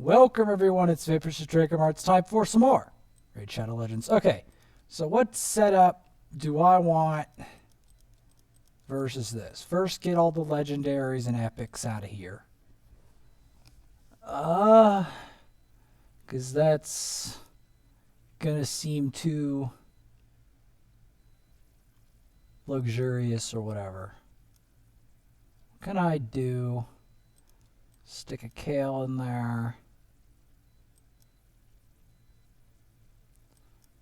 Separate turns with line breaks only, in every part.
Welcome everyone, it's Vapors to Draco. It's time for some more Raid Shadow Legends. Okay, so what setup do I want versus this? First, get all the legendaries and epics out of here. Because that's gonna seem too luxurious or whatever. What can I do? Stick a kale in there.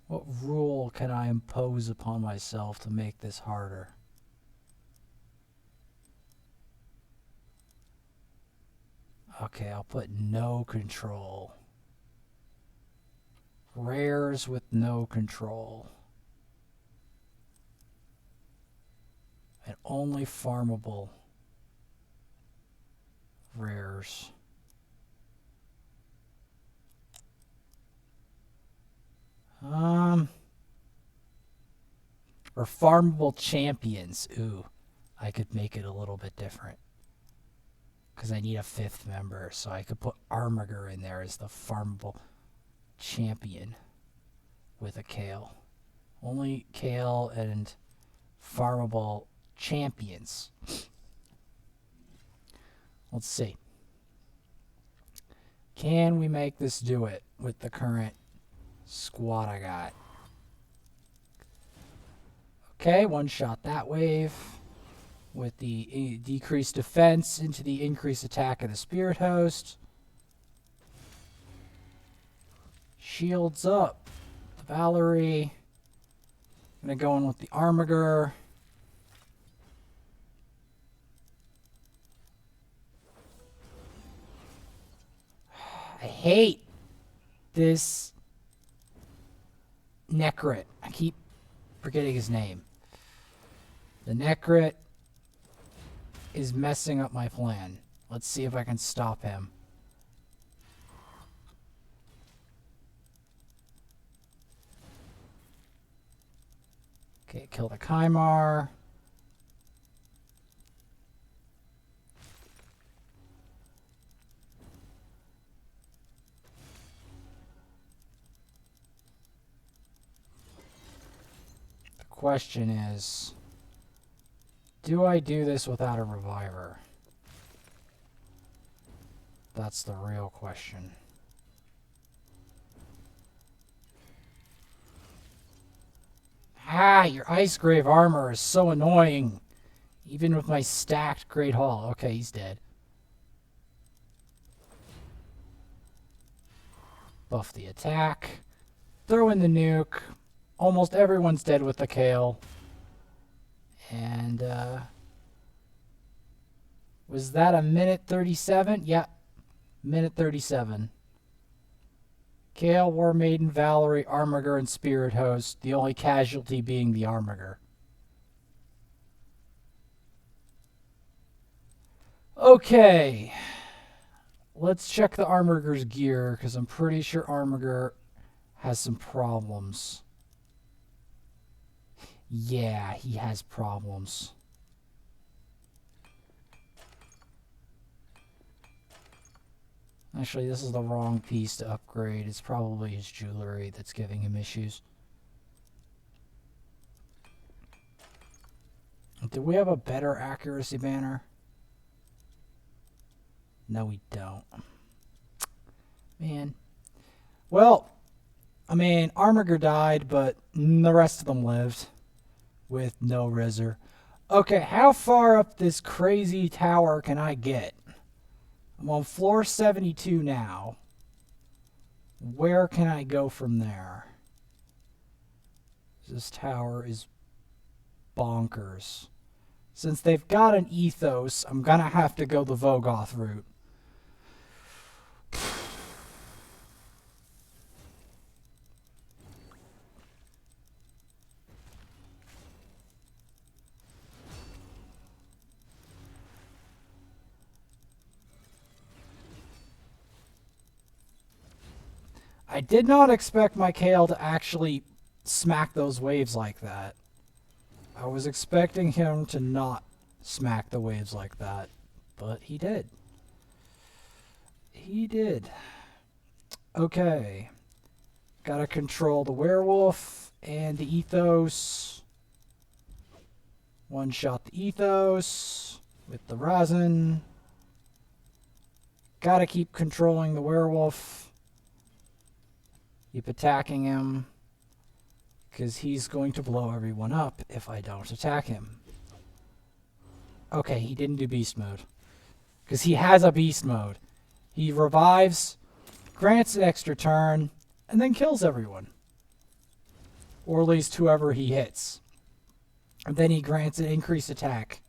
What rule can I impose upon myself to make this harder? Okay, I'll put no control. Rares with no control. And only farmable rares. Or farmable champions. Ooh, I could make it a little bit different. Because I need a 5th member, so I could put Armiger in there as the farmable champion with a Kale. Only Kale and farmable champions. Let's see. Can we make this do it with the current squad I got? Okay, one shot that wave with the decreased defense into the increased attack of the Spirit Host. Shields up. The Valerie. I'm going to go in with the Armiger. I hate this Necrit. I keep forgetting his name. The Necrit is messing up my plan. Let's see if I can stop him. Okay, kill the Kymar. The question is, do I do this without a reviver? That's the real question. Ah, your Ice Grave armor is so annoying. Even with my stacked Great Hall. Okay, he's dead. Buff the attack. Throw in the nuke. Almost everyone's dead with the Kale. And, was that a minute 37? Yeah, minute 37. Kale, War Maiden, Valerie, Armiger, and Spirit Host. The only casualty being the Armiger. Okay. Let's check the Armiger's gear, because I'm pretty sure Armiger has some problems. Yeah, he has problems. Actually, this is the wrong piece to upgrade. It's probably his jewelry that's giving him issues. Do we have a better accuracy banner? No, we don't. Man. Well, I mean, Armiger died, but the rest of them lived with no Rizzer. Okay, how far up this crazy tower can I get? I'm on floor 72 now. Where can I go from there? This tower is bonkers. Since they've got an ethos, I'm gonna have to go the Vogoth route. I did not expect my Kale to actually smack those waves like that. I was expecting him to not smack the waves like that, but he did. He did. Okay. Gotta control the werewolf and the ethos. One shot the ethos with the rosin. Gotta keep controlling the werewolf. Keep attacking him. Because he's going to blow everyone up if I don't attack him. Okay, he didn't do beast mode. Because he has a beast mode. He revives, grants an extra turn, and then kills everyone. Or at least whoever he hits. And then he grants an increased attack.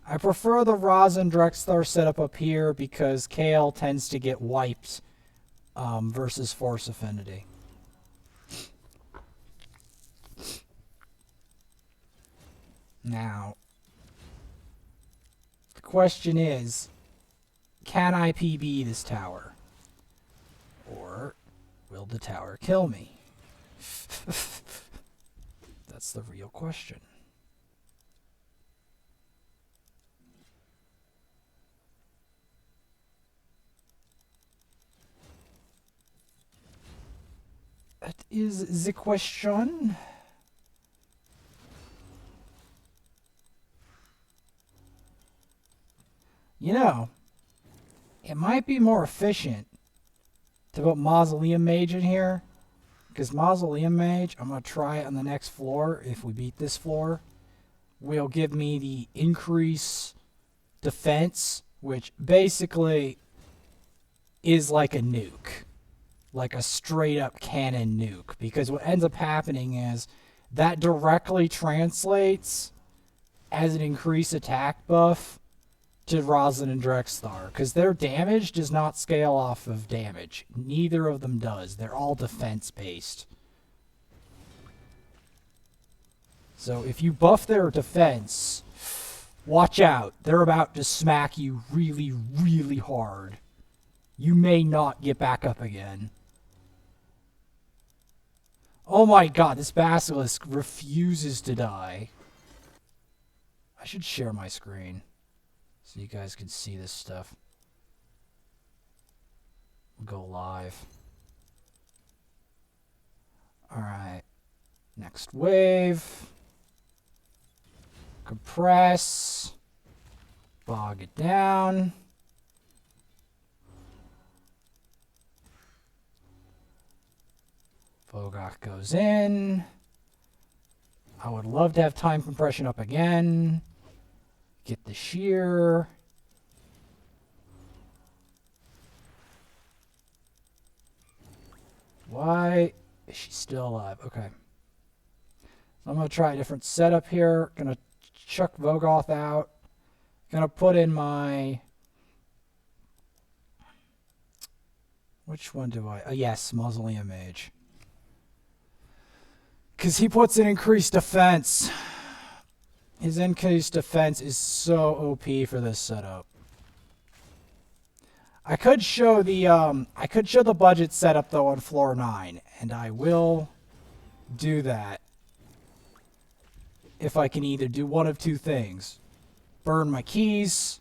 I prefer the Rosin Drexthar setup up here because Kale tends to get wiped versus Force Affinity. Now, the question is, can I PB this tower? Or will the tower kill me? That's the real question. That is the question. You know, it might be more efficient to put Mausoleum Mage in here. Because Mausoleum Mage, I'm going to try it on the next floor. If we beat this floor, will give me the increase defense, which basically is like a nuke. Like a straight up cannon nuke. Because what ends up happening is that directly translates as an increased attack buff to Rosin and Drexthar, because their damage does not scale off of damage. Neither of them does. They're all defense-based. So if you buff their defense, watch out. They're about to smack you really, really hard. You may not get back up again. Oh my god, this Basilisk refuses to die. I should share my screen so you guys can see this stuff. We'll go live. Alright. Next wave. Compress. Bog it down. Vogok goes in. I would love to have time compression up again. Get the shear. Why is she still alive? Okay. So I'm going to try a different setup here. Going to chuck Vogoth out. Going to put in my... Which one do I... yes, Mausoleum Mage. Because he puts an increased defense. His increased defense is so OP for this setup. I could show the budget setup though on floor 9, and I will do that if I can either do one of two things. Burn my keys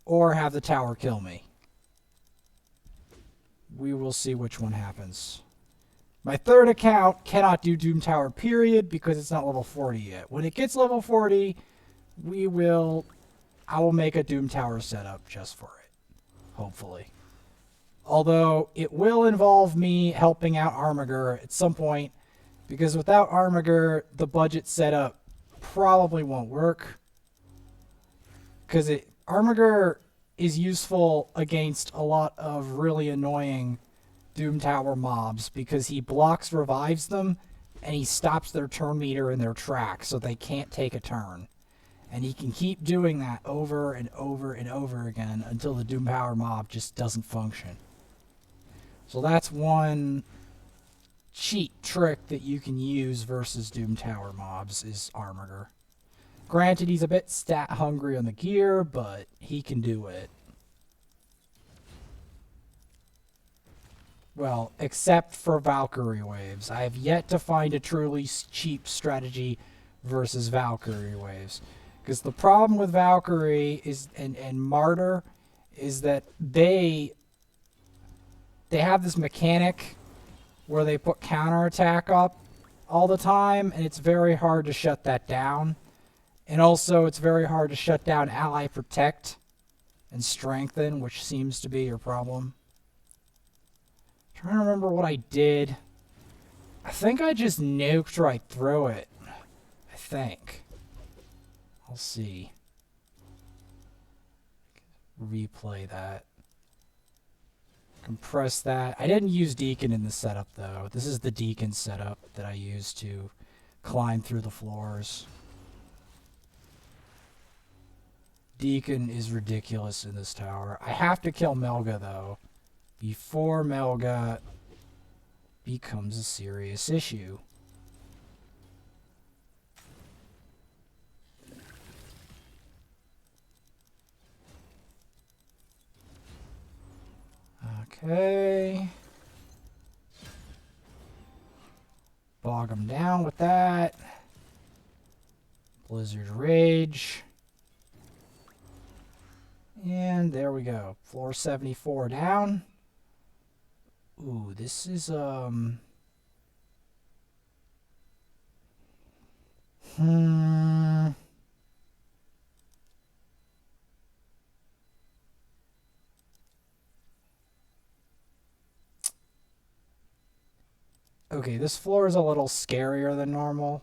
or have the tower kill me. We will see which one happens. My third account cannot do Doom Tower period because it's not level 40 yet. When it gets level 40, I will make a Doom Tower setup just for it. Hopefully. Although it will involve me helping out Armiger at some point, because without Armiger, the budget setup probably won't work. Because Armiger is useful against a lot of really annoying Doom Tower mobs because he blocks revives them and he stops their turn meter in their track so they can't take a turn. And he can keep doing that over and over and over again until the Doom Tower mob just doesn't function. So that's one cheat trick that you can use versus Doom Tower mobs is Armiger. Granted, he's a bit stat hungry on the gear, but he can do it. Well, except for Valkyrie waves. I have yet to find a truly cheap strategy versus Valkyrie waves. Because the problem with Valkyrie is and Martyr is that they have this mechanic where they put counterattack up all the time, and it's very hard to shut that down. And also, it's very hard to shut down Ally Protect and Strengthen, which seems to be your problem. I'm trying to remember what I did. I think I just nuked right through it. I think. I'll see. Replay that. Compress that. I didn't use Deacon in the setup, though. This is the Deacon setup that I used to climb through the floors. Deacon is ridiculous in this tower. I have to kill Melga, though, before Melga becomes a serious issue. Okay. Bog him down with that. Blizzard Rage. And there we go. Floor 74 down. Ooh, this is, Okay, this floor is a little scarier than normal.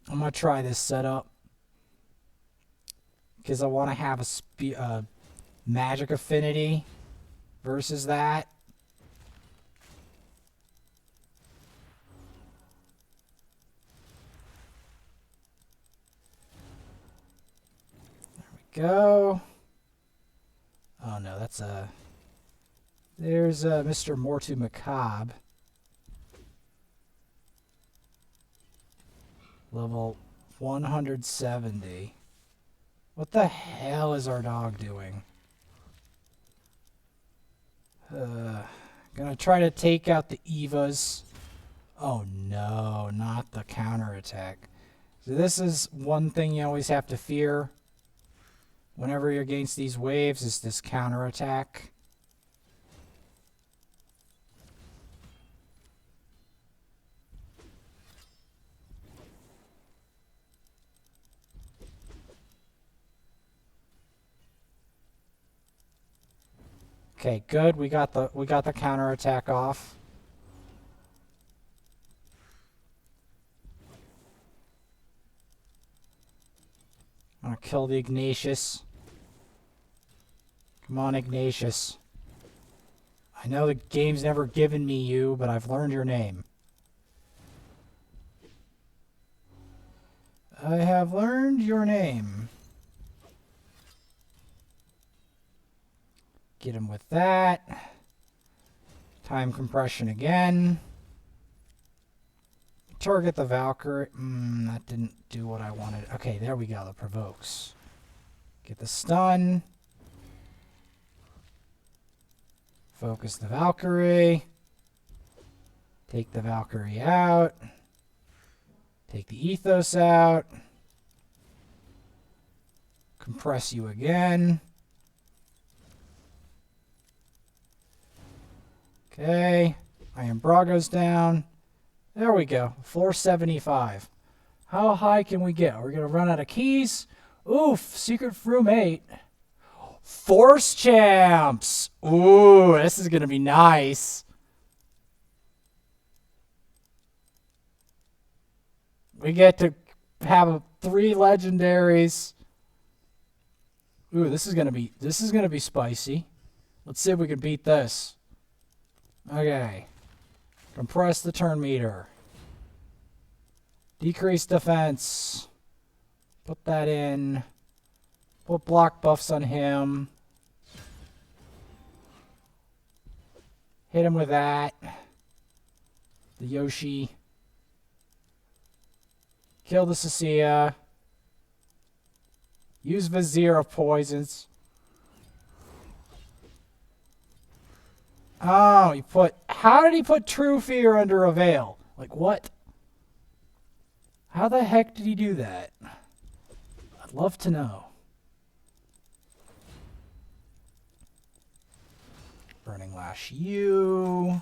I'm going to try this setup. Because I want to have a magic affinity versus that. There we go. Oh no, that's a... There's Mr. Mortu Macabre. Level 170. What the hell is our dog doing? Gonna try to take out the Evas. Oh no, not the counterattack. So this is one thing you always have to fear whenever you're against these waves, is this counterattack. Okay, good. We got the counterattack off. I'm gonna kill the Ignatius. Come on, Ignatius. I know the game's never given me you, but I've learned your name. I have learned your name. Get him with that. Time compression again. Target the Valkyrie. That didn't do what I wanted. Okay, there we go. The provokes. Get the stun. Focus the Valkyrie. Take the Valkyrie out. Take the Ethos out. Compress you again. Okay. Iron Brago's down. There we go. 475. How high can we get? Are we going to run out of keys? Oof. Secret Froom 8. Force Champs. Ooh, this is going to be nice. We get to have 3 legendaries. Ooh, this is going to be spicy. Let's see if we can beat this. Okay. Compress the turn meter. Decrease defense. Put that in. Put block buffs on him. Hit him with that. The Yoshi. Kill the Cecilia. Use Vizier of Poisons. Oh, how did he put True Fear under a veil? Like, what? How the heck did he do that? I'd love to know. Burning Lash you.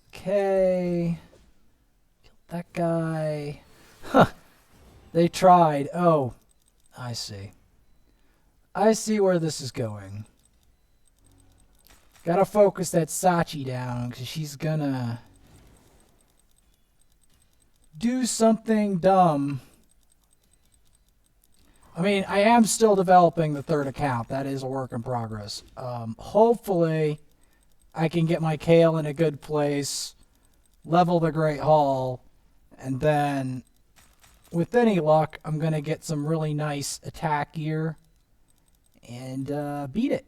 Okay. Killed that guy. Huh. They tried. Oh, I see. I see where this is going. Gotta focus that Sachi down, because she's gonna do something dumb. I mean, I am still developing the third account. That is a work in progress. Hopefully, I can get my Kale in a good place, level the Great Hall, and then, with any luck, I'm going to get some really nice attack gear and beat it.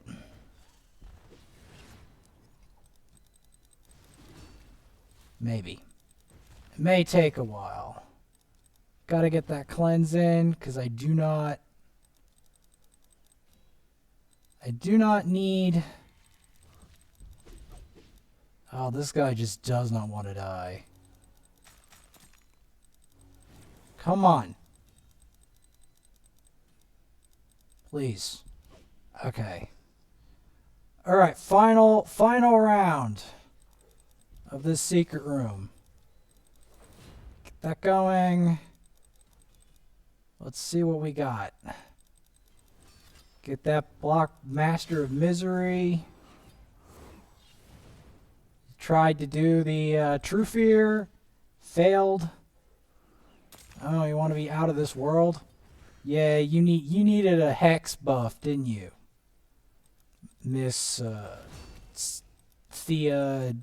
Maybe. It may take a while. Gotta get that cleanse in, because I do not need... Oh, this guy just does not want to die. Come on. Please. Okay. Alright, final round of this secret room. Get that going. Let's see what we got. Get that block Master of Misery. Tried to do the True Fear. Failed. Oh, you want to be out of this world? Yeah, you needed a hex buff, didn't you? Miss Thea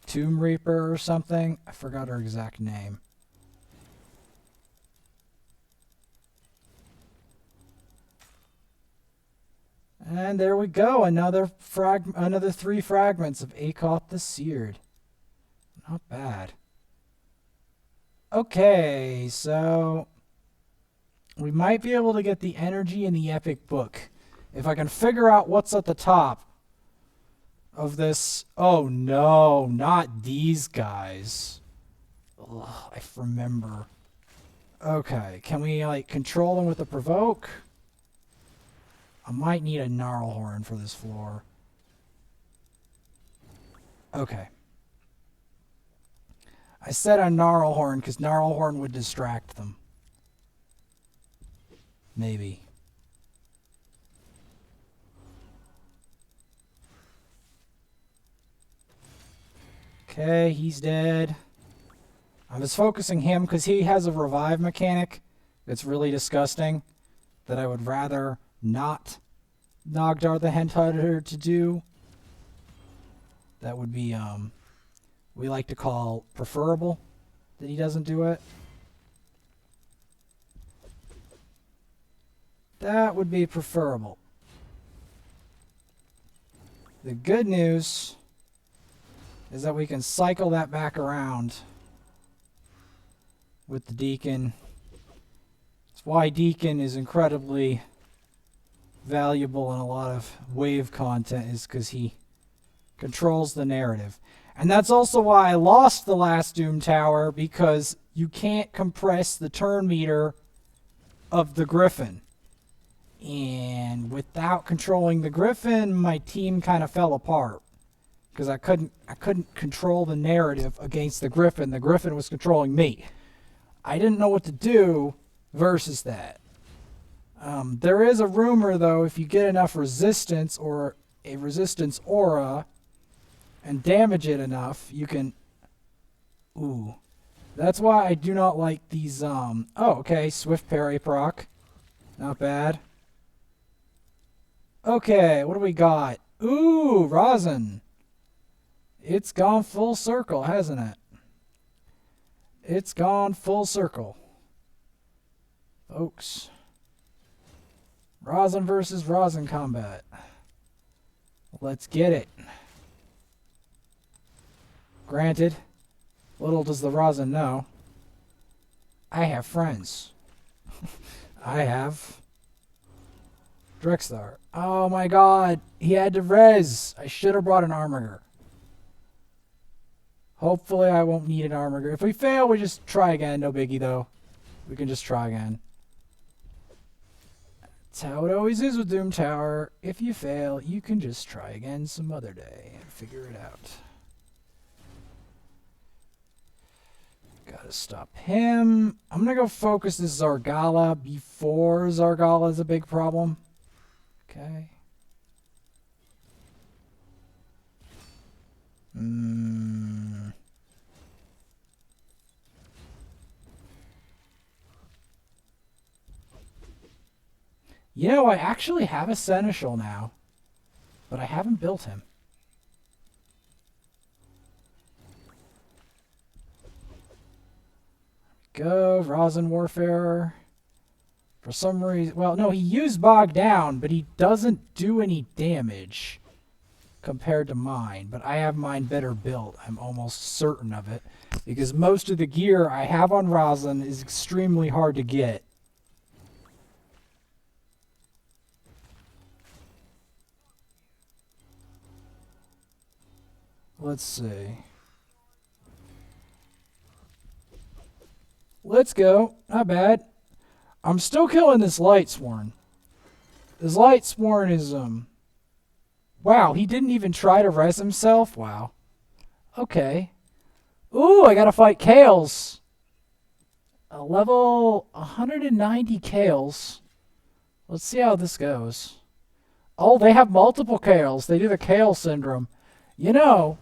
Tomb Reaper or something? I forgot her exact name. And there we go, another 3 fragments of Akoth the Seared. Not bad. Okay, so we might be able to get the energy in the epic book. If I can figure out what's at the top of this. Oh no, not these guys. Ugh, I remember. Okay, can we like control them with the provoke? I might need a Gnarlhorn for this floor. Okay. I said a Gnarlhorn because Gnarlhorn would distract them. Maybe. Okay, he's dead. I was focusing him because he has a revive mechanic that's really disgusting that I would rather not Nogdar the Hunter to do. That would be, we like to call preferable that he doesn't do it. That would be preferable. The good news is that we can cycle that back around with the Deacon. That's why Deacon is incredibly valuable in a lot of wave content, is because he controls the narrative. And that's also why I lost the last Doom Tower, because you can't compress the turn meter of the Griffin. And without controlling the Griffin, my team kind of fell apart. Because I couldn't control the narrative against the Griffin. The Griffin was controlling me. I didn't know what to do versus that. There is a rumor, though, if you get enough resistance or a resistance aura and damage it enough, you can... Ooh. That's why I do not like these, Oh, okay, Swift Parry proc. Not bad. Okay, what do we got? Ooh, Rosin. It's gone full circle, hasn't it? It's gone full circle. Folks. Rosin versus Rosin combat. Let's get it. Granted, little does the Rosin know, I have friends. I have Drexthar. Oh my god. He had to res. I should have brought an Armiger. Hopefully I won't need an Armiger. If we fail, we just try again. No biggie though. We can just try again. That's how it always is with Doom Tower. If you fail, you can just try again some other day and figure it out. Gotta stop him. I'm gonna go focus this Zargala before Zargala is a big problem. Okay. You know, I actually have a Seneschal now, but I haven't built him. Go, Rosin Warfare. For some reason, well, no, he used Bog Down, but he doesn't do any damage compared to mine. But I have mine better built. I'm almost certain of it, because most of the gear I have on Rosin is extremely hard to get. Let's see. Let's go. Not bad. I'm still killing this Lightsworn. This Lightsworn is, wow, he didn't even try to res himself? Wow. Okay. Ooh, I gotta fight Kales. A level 190 Kales. Let's see how this goes. Oh, they have multiple Kales. They do the Kale syndrome. You know,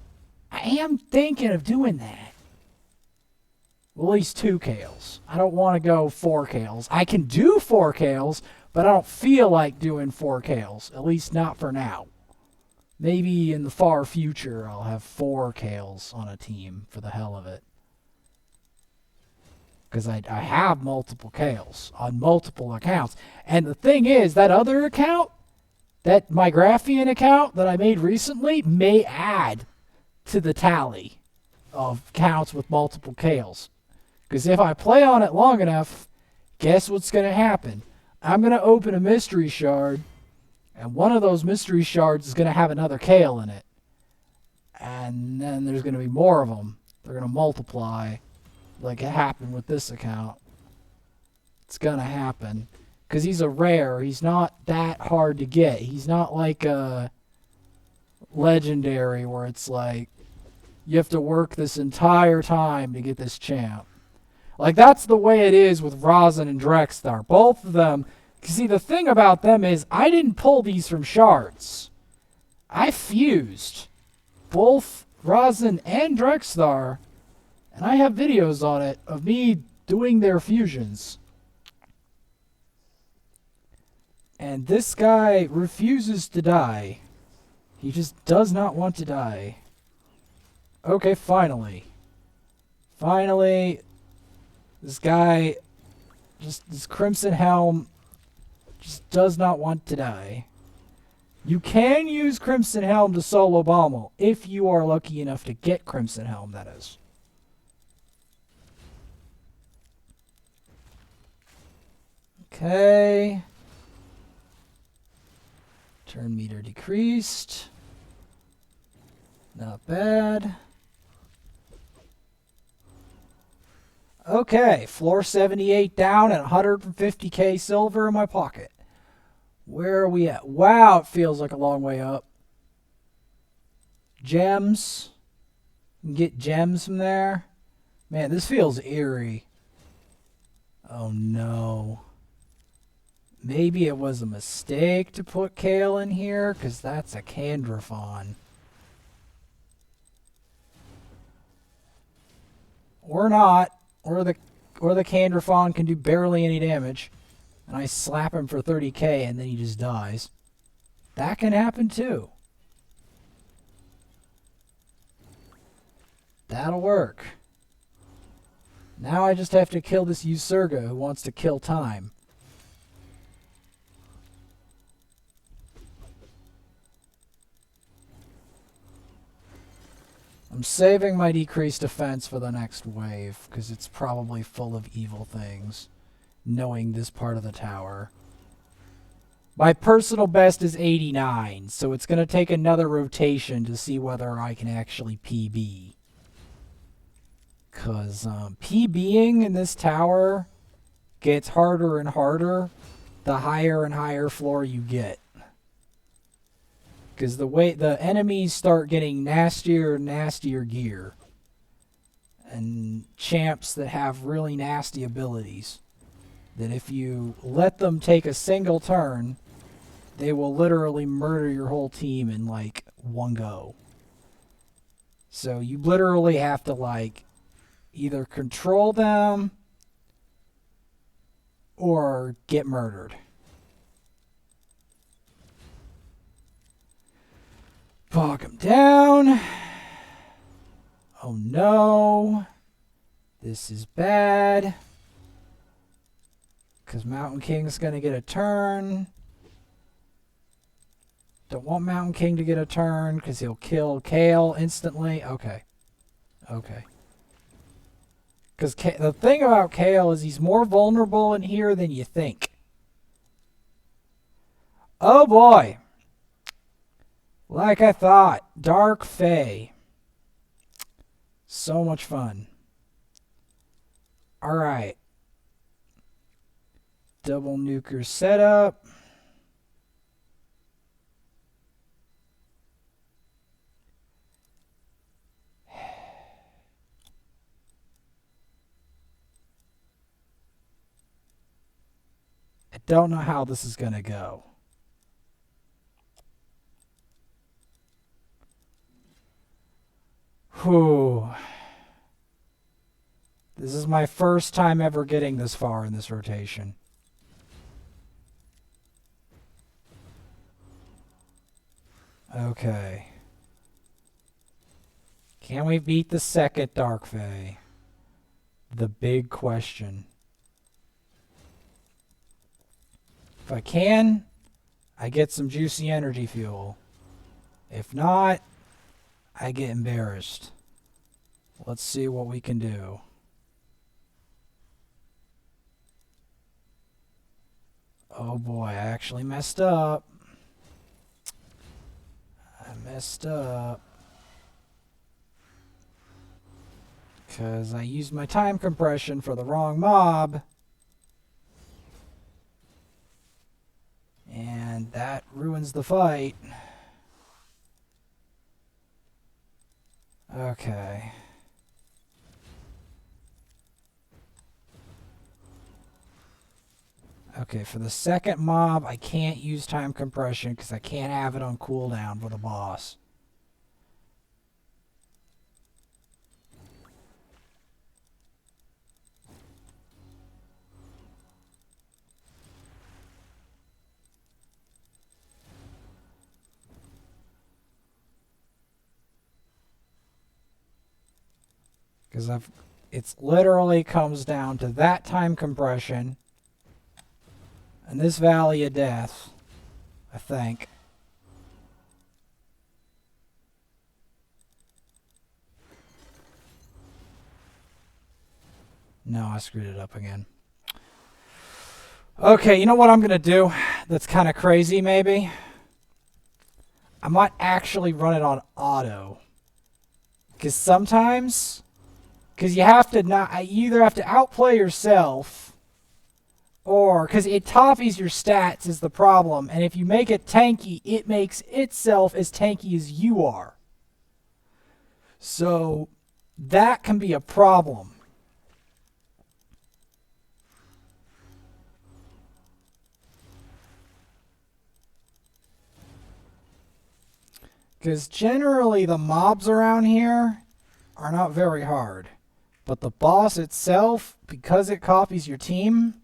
I am thinking of doing that. Well, at least 2 Kales. I don't want to go 4 Kales. I can do 4 Kales, but I don't feel like doing 4 Kales. At least not for now. Maybe in the far future I'll have 4 Kales on a team for the hell of it. Because I have multiple Kales on multiple accounts. And the thing is, that other account, that my Graphian account that I made recently, may add to the tally of accounts with multiple Kales. Because if I play on it long enough, guess what's going to happen? I'm going to open a mystery shard, and one of those mystery shards is going to have another Kale in it. And then there's going to be more of them. They're going to multiply like it happened with this account. It's going to happen. Because he's a rare. He's not that hard to get. He's not like a legendary where it's like you have to work this entire time to get this champ. Like, that's the way it is with Rosin and Drexthar. Both of them. See, the thing about them is I didn't pull these from shards. I fused both Rosin and Drexthar, and I have videos on it of me doing their fusions. And this guy refuses to die. He just does not want to die. Okay, finally. Finally, this guy, just this Crimson Helm, just does not want to die. You can use Crimson Helm to solo Bommel, if you are lucky enough to get Crimson Helm, that is. Okay. Turn meter decreased. Not bad. Okay, floor 78 down at 150k silver in my pocket. Where are we at? Wow, it feels like a long way up. Gems. You can get gems from there. Man, this feels eerie. Oh no. Maybe it was a mistake to put Kale in here, because that's a Candrafon. Or not. Or the Candrafon can do barely any damage. And I slap him for 30k and then he just dies. That can happen too. That'll work. Now I just have to kill this Usurga who wants to kill time. I'm saving my decreased defense for the next wave, because it's probably full of evil things, knowing this part of the tower. My personal best is 89, so it's going to take another rotation to see whether I can actually PB. Because PBing in this tower gets harder and harder the higher and higher floor you get. Because the way the enemies start getting nastier and nastier gear. And champs that have really nasty abilities. That if you let them take a single turn, they will literally murder your whole team in like one go. So you literally have to like either control them or get murdered. Bog them down. Oh no. This is bad. Because Mountain King's going to get a turn. Don't want Mountain King to get a turn because he'll kill Kale instantly. Okay. Okay. Because the thing about Kale is he's more vulnerable in here than you think. Oh boy. Like I thought. Dark Fae. So much fun. Alright. Double nuker setup. I don't know how this is going to go. Whew. This is my first time ever getting this far in this rotation. Okay. Can we beat the second Dark Fae? The big question. If I can, I get some juicy energy fuel. If not, I get embarrassed. Let's see what we can do. Oh boy, I actually messed up. I messed up. Because I used my time compression for the wrong mob. And that ruins the fight. Okay. Okay, for the second mob, I can't use time compression because I can't have it on cooldown for the boss. Because it's literally comes down to that time compression and this Valley of Death, I think. No, I screwed it up again. Okay, you know what I'm going to do that's kind of crazy maybe? I might actually run it on auto. Because sometimes... Because you have to not... You either have to outplay yourself... Or... Because it toppies your stats is the problem. And if you make it tanky, it makes itself as tanky as you are. So... That can be a problem. Because generally the mobs around here are not very hard. But the boss itself, because it copies your team,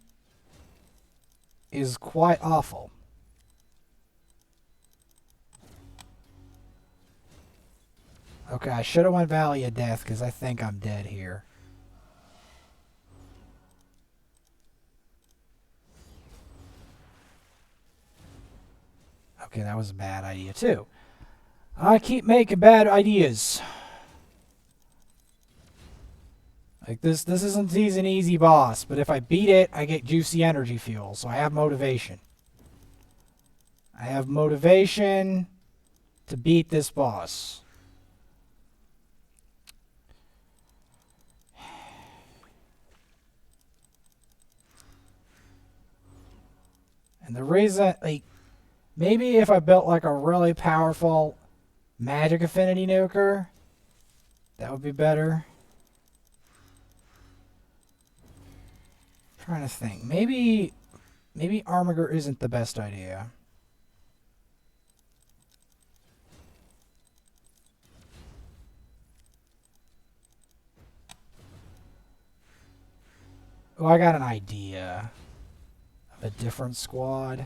is quite awful. Okay, I should have went Valley of Death because I think I'm dead here. Okay, that was a bad idea too. I keep making bad ideas. Like this isn't an easy boss, but if I beat it, I get juicy energy fuel, so I have motivation. I have motivation to beat this boss. And the reason, like, maybe if I built like a really powerful magic affinity nuker, that would be better. I'm trying to think. Maybe Armiger isn't the best idea. Oh, I got an idea of a different squad.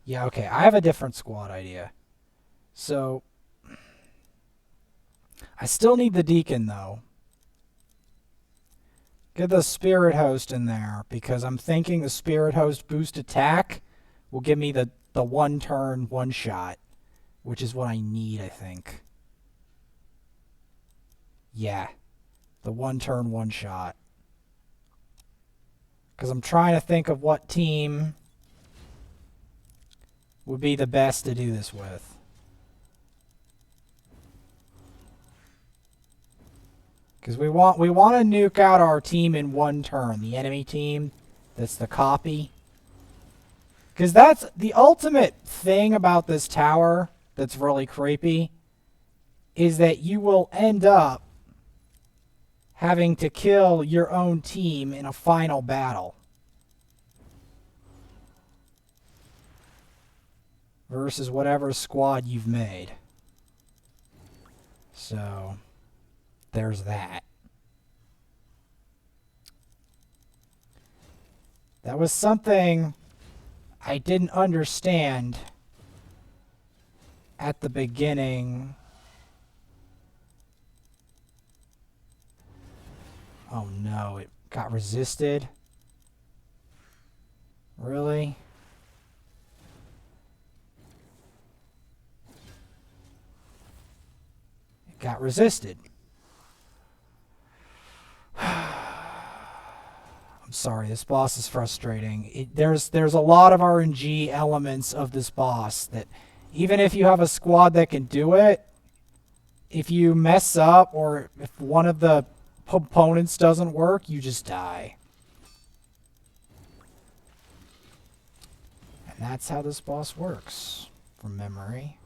Yeah, okay. I have a different squad idea. So, I still need the Deacon, though. Get the Spirit Host in there, because I'm thinking the Spirit Host boost attack will give me the one turn, one shot, which is what I need, I think. Yeah, the one turn, one shot. Because I'm trying to think of what team would be the best to do this with. Because we want to nuke out our team in one turn, the enemy team. That's the copy. Because that's the ultimate thing about this tower that's really creepy, is that you will end up having to kill your own team in a final battle. Versus whatever squad you've made. So, there's that. That was something I didn't understand at the beginning. Oh no, it got resisted? Really? It got resisted. I'm sorry, this boss is frustrating. There's a lot of RNG elements of this boss that even if you have a squad that can do it, if you mess up or if one of the opponents doesn't work, you just die. And that's how this boss works, from memory.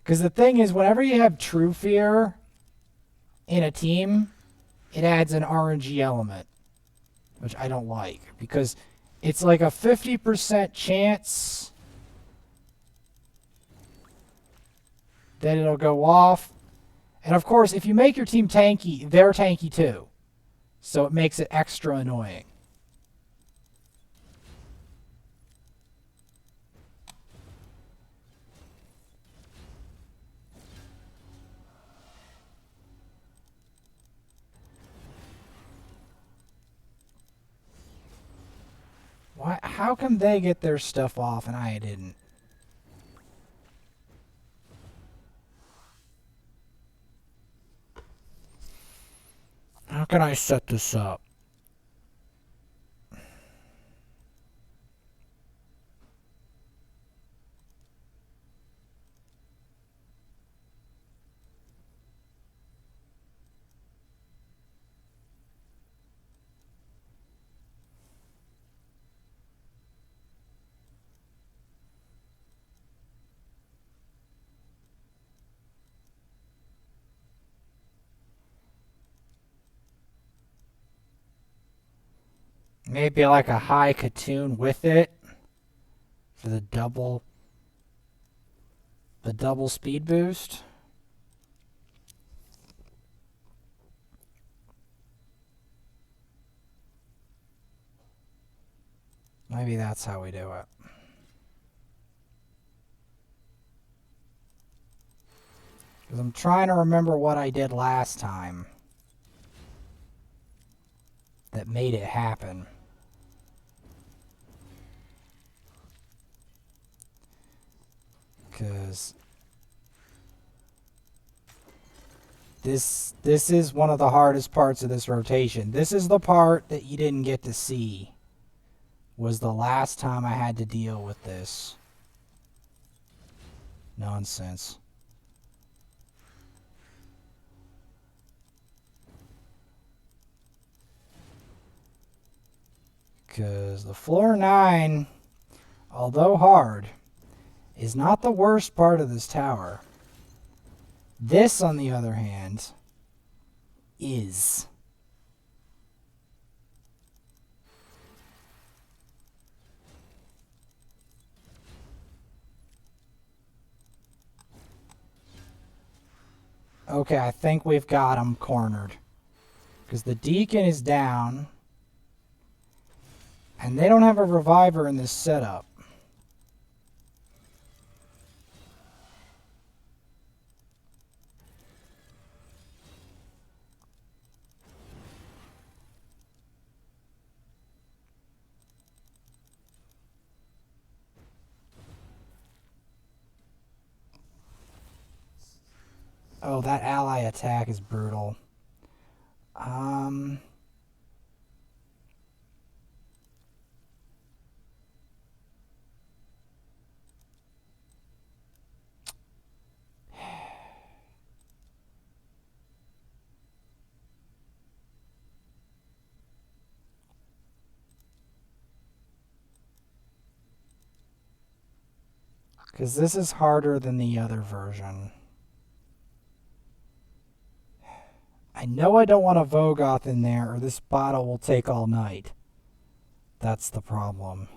Because the thing is, whenever you have true fear in a team, it adds an RNG element, which I don't like, because it's like a 50% chance that it'll go off. And of course, if you make your team tanky, they're tanky too. So it makes it extra annoying. Why? How come they get their stuff off and I didn't? How can I set this up? Maybe like a high Katoon with it for the double speed boost. Maybe that's how we do it. Because I'm trying to remember what I did last time that made it happen. Because This is one of the hardest parts of this rotation. This is the part that you didn't get to see. Was the last time I had to deal with this. Nonsense. Because the floor 9, although hard, is not the worst part of this tower. This, on the other hand, is. Okay, I think we've got him cornered. Because the Deacon is down. And they don't have a reviver in this setup. Oh, that ally attack is brutal. Because this is harder than the other version. I know I don't want a Vogoth in there or this bottle will take all night. That's the problem.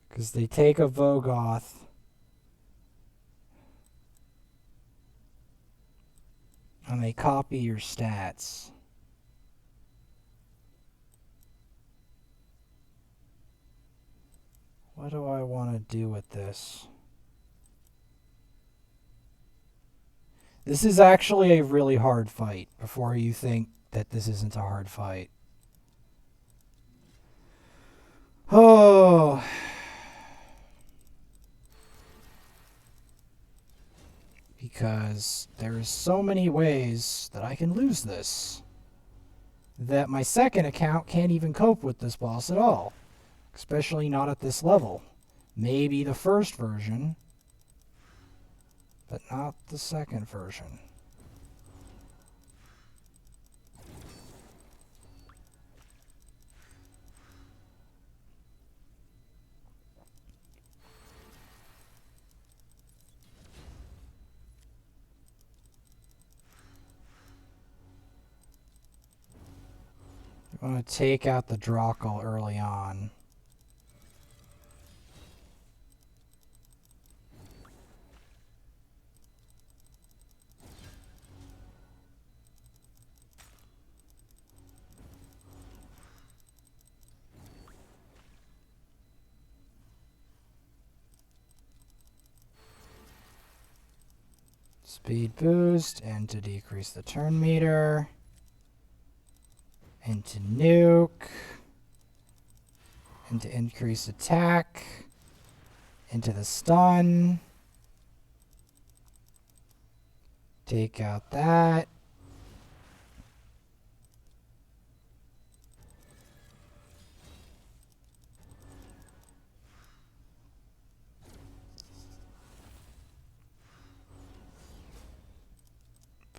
Because they take a Vogoth. And they copy your stats. What do I want to do with this? This is actually a really hard fight before you think that this isn't a hard fight. Oh. Because there's so many ways that I can lose this that my second account can't even cope with this boss at all. Especially not at this level. Maybe the first version, but not the second version. I want to take out the Drakal early on. Speed boost, and to decrease the turn meter. And to nuke. And to increase attack. Into the stun. Take out that.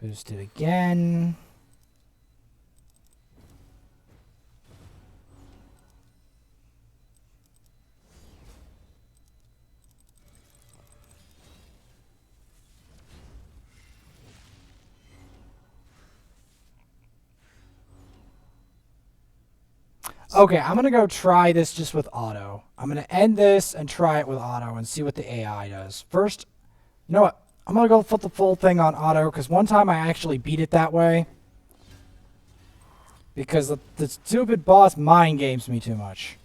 Boost it again. Okay, I'm going to go try this just with auto. I'm going to end this and try it with auto and see what the AI does. First, you know what? I'm going to go put the full thing on auto because one time I actually beat it that way. Because the stupid boss mind games me too much.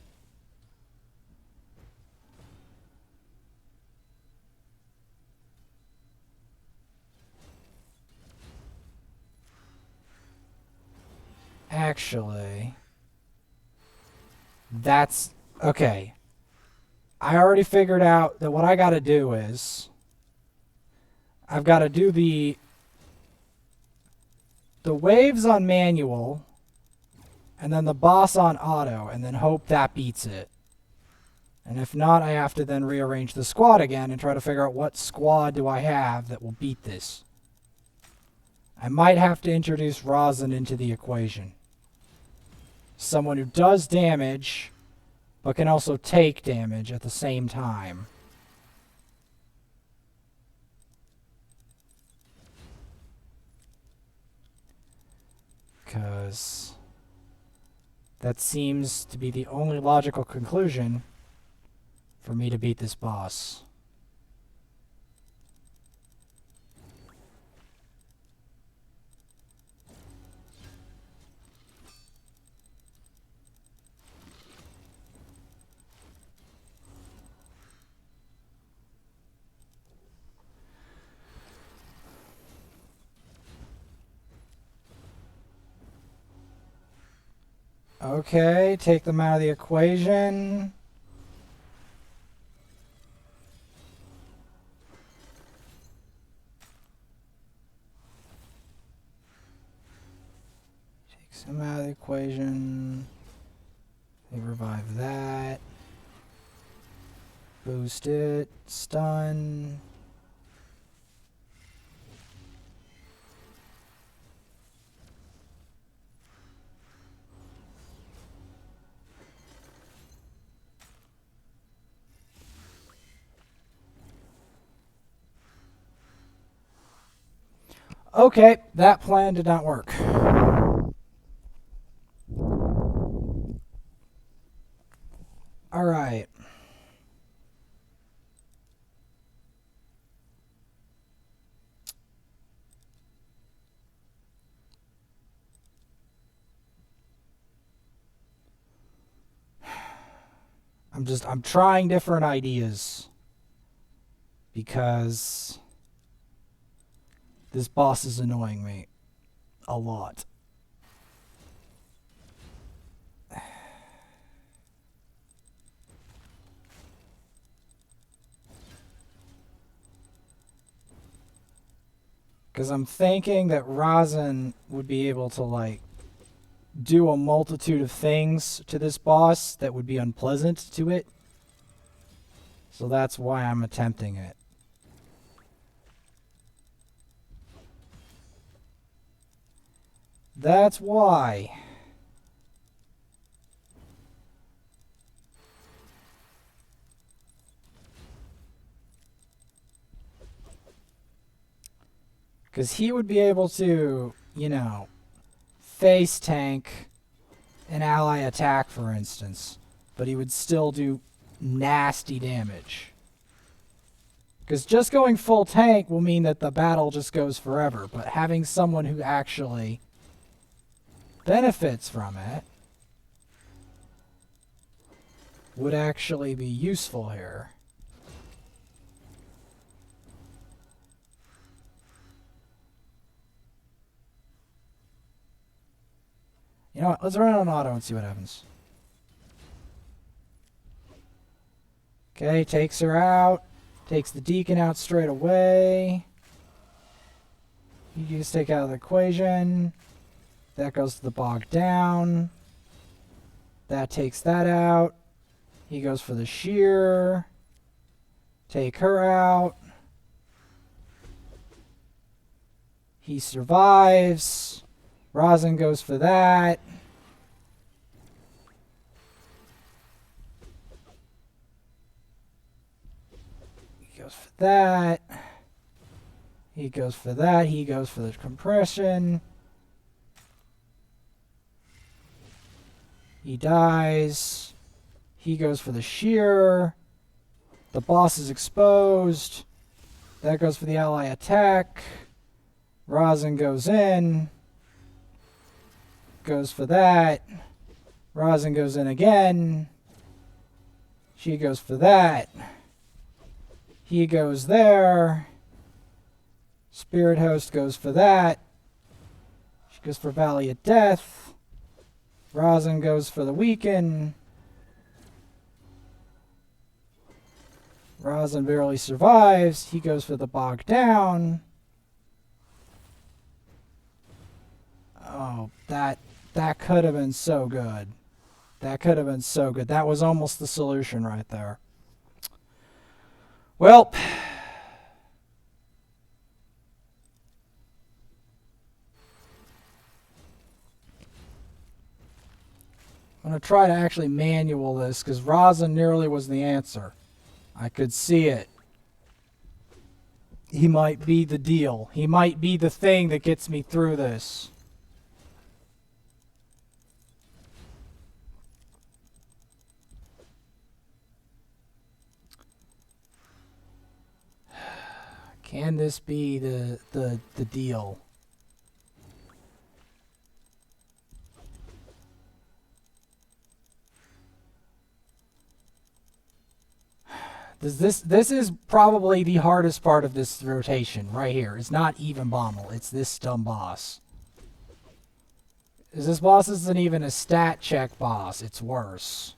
Actually, that's okay. I already figured out that what I got to do is I've got to do the the waves on manual, and then the boss on auto, and then hope that beats it. And if not, I have to then rearrange the squad again and try to figure out what squad do I have that will beat this. I might have to introduce Rosin into the equation. Someone who does damage, but can also take damage at the same time. Because that seems to be the only logical conclusion for me to beat this boss. Okay, take them out of the equation. Takes them out of the equation. They revive that. Boost it. Stun. Okay, that plan did not work. All right. I'm trying different ideas because this boss is annoying me a lot. Because I'm thinking that Rosin would be able to, like, do a multitude of things to this boss that would be unpleasant to it. So that's why I'm attempting it. That's why. Because he would be able to, you know, face tank an ally attack, for instance. But he would still do nasty damage. Because just going full tank will mean that the battle just goes forever. But having someone who actually benefits from it would actually be useful here. You know what? Let's run it on auto and see what happens. Okay, takes her out. Takes the deacon out straight away. You just take out of the equation. That goes to the bog down. That takes that out. He goes for the shear. Take her out. He survives. Rosin goes for that. He goes for that. He goes for that. He goes for the compression. He dies. He goes for the shear. The boss is exposed. That goes for the ally attack. Rosin goes in. Goes for that. Rosin goes in again. She goes for that. He goes there. Spirit Host goes for that. She goes for Valley of Death. Rosin goes for the Weaken. Rosin barely survives. He goes for the Bog Down. Oh, that could have been so good. That could have been so good. That was almost the solution right there. Well, I'm going to try to actually manual this because Raza nearly was the answer. I could see it. He might be the deal. He might be the thing that gets me through this. Can this be the deal? This is probably the hardest part of this rotation right here. It's not even Bommel. It's this dumb boss. This boss isn't even a stat check boss. It's worse.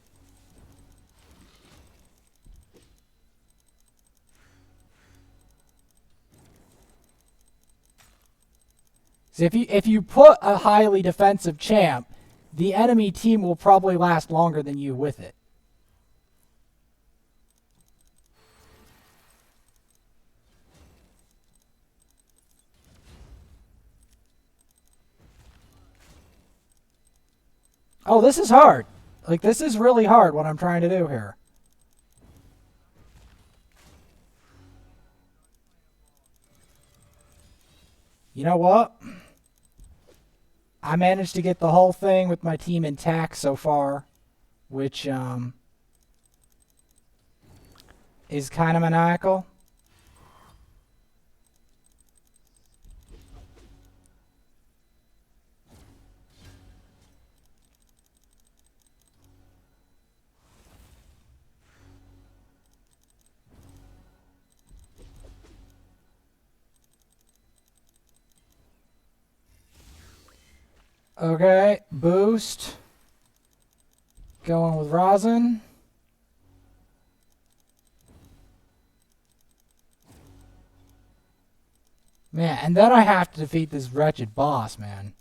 So if you put a highly defensive champ, the enemy team will probably last longer than you with it. Oh, this is hard. Like, this is really hard what I'm trying to do here. You know what? I managed to get the whole thing with my team intact so far, which is kind of maniacal. Okay, boost. Going with rosin. Man, and then I have to defeat this wretched boss, man.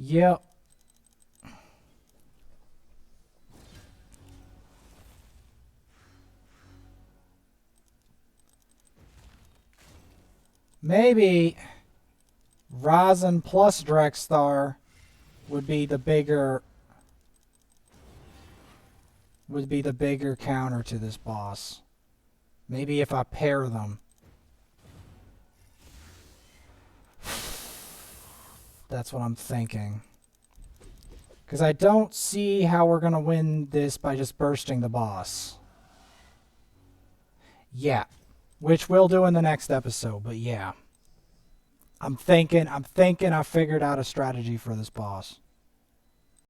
Yep. Maybe rosin plus Drexstar would be the bigger counter to this boss. Maybe if I pair them. That's what I'm thinking. Because I don't see how we're going to win this by just bursting the boss. Yeah. Which we'll do in the next episode, but yeah. I'm thinking I figured out a strategy for this boss.